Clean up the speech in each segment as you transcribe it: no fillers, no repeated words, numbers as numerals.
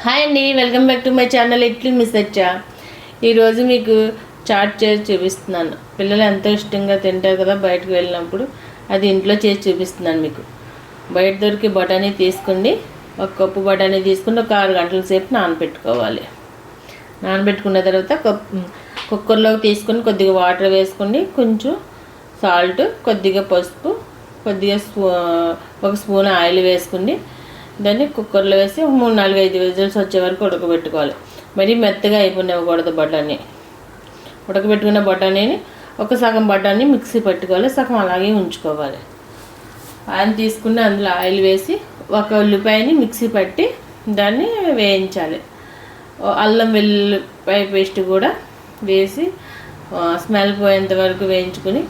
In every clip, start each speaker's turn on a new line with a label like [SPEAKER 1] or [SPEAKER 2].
[SPEAKER 1] Hi అండి, welcome back to my channel idli miss వచ్చా. ఈరోజు మీకు చాట్ చేసి చూపిస్తున్నాను. పిల్లలు ఎంతో ఇష్టంగా తింటారు కదా బయటకు వెళ్ళినప్పుడు. అది ఇంట్లో చేసి చూపిస్తున్నాను మీకు. బయట దొరికి బఠానీ తీసుకోండి. ఒక కప్పు బఠానీ తీసుకుని ఒక 6 గంటల సేపు నానబెట్టుకోవాలి. నానబెట్టుకున్న తర్వాత కుక్కర్లోకి తీసుకొని కొద్దిగా వాటర్ వేసుకోండి, కొంచెం సాల్ట్, కొద్దిగా పసుపు, కొద్దిగా ఒక స్పూన్ ఆయిల్ వేసుకోండి. దాన్ని కుక్కర్లో వేసి 3-4-5 విజిల్స్ వచ్చే వరకు ఉడకబెట్టుకోవాలి. మరీ మెత్తగా అయిపోయినవ్వకూడదు. ఉడకబెట్టుకున్న బఠానీని ఒక సగం బఠానీ మిక్సీ పెట్టుకోవాలి, సగం అలాగే ఉంచుకోవాలి. ఆయిల్ తీసుకుని అందులో ఆయిల్ వేసి ఒక ఉల్లిపాయని మిక్సీ పట్టి దాన్ని వేయించాలి. అల్లం వెల్లుల్లిపాయ పేస్ట్ కూడా వేసి స్మెల్ పోయేంత వరకు వేయించుకుని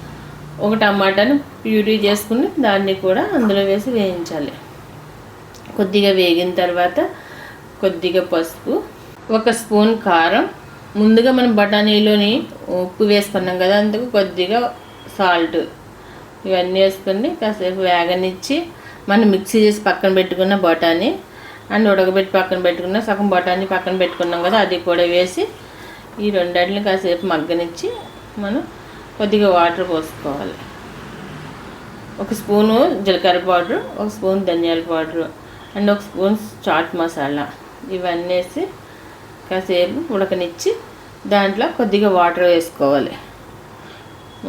[SPEAKER 1] ఒక టమాటాని ప్యూరీ చేసుకుని దాన్ని కూడా అందులో వేసి వేయించాలి. కొద్దిగా వేగిన తర్వాత కొద్దిగా పసుపు, ఒక స్పూన్ కారం, ముందుగా మనం బఠానీలోని ఉప్పు వేసుకున్నాం కదా, అందుకు కొద్దిగా సాల్ట్, ఇవన్నీ వేసుకొని కాసేపు వేగనిచ్చి మనం మిక్సీ చేసి పక్కన పెట్టుకున్న బఠానీ అండ్ ఉడకబెట్టి పక్కన పెట్టుకున్న సగం బఠానీ పక్కన పెట్టుకున్నాం కదా, అది కూడా వేసి ఈ రెండింటిని కాసేపు మగ్గనిచ్చి మనం కొద్దిగా వాటర్ పోసుకోవాలి. ఒక స్పూను జీలకర్ర పౌడర్, ఒక స్పూన్ ధనియాల పౌడర్ అండ్ ఒక స్పూన్ చాట్ మసాలా, ఇవన్నీ వేసి కాసేపు ఉడకనిచ్చి దాంట్లో కొద్దిగా వాటర్ వేసుకోవాలి.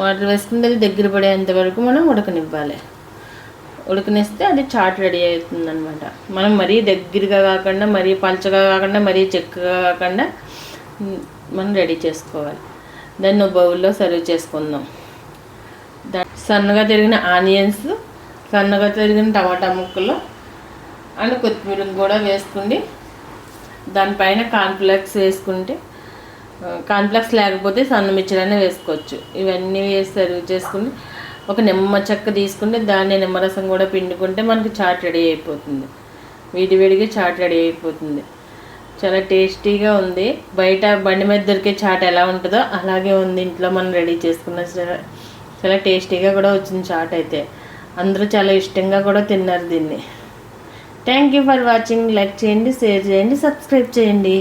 [SPEAKER 1] వాటర్ వేసుకుని అది దగ్గర పడేంత వరకు మనం ఉడకనివ్వాలి. ఉడకనిస్తే అది చాట్ రెడీ అవుతుంది అనమాట. మనం మరీ దగ్గరగా కాకుండా, మరీ పలచగా కాకుండా, మరీ చిక్కగా కాకుండా మనం రెడీ చేసుకోవాలి. దాన్ని బౌల్లో సర్వ్ చేసుకుందాం. సన్నగా తరిగిన ఆనియన్స్, సన్నగా తరిగిన టమాటా ముక్కలు అండ్ కొత్తిమీర కూడా వేసుకుండి దానిపైన కార్న్ఫ్లెక్స్ వేసుకుంటే, కార్న్ఫ్లెక్స్ లేకపోతే సన్న మిర్చిలనే వేసుకోవచ్చు. ఇవన్నీ వేసి సర్వ్ చేసుకుని ఒక నిమ్మ చెక్క తీసుకుంటే దాన్ని నిమ్మరసం కూడా పిండుకుంటే మనకి చాట్ రెడీ అయిపోతుంది. వేడివేడిగా చాట్ రెడీ అయిపోతుంది. చాలా టేస్టీగా ఉంది. బయట బండి మీద దొరికే చాట్ ఎలా ఉంటుందో అలాగే ఉంది. ఇంట్లో మనం రెడీ చేసుకున్న చాలా టేస్టీగా కూడా వచ్చింది చాట్. అయితే అందరూ చాలా ఇష్టంగా కూడా తిన్నారు దీన్ని. Thank you for watching. Like చేయండి, షేర్ చేయండి, సబ్స్క్రైబ్ చేయండి.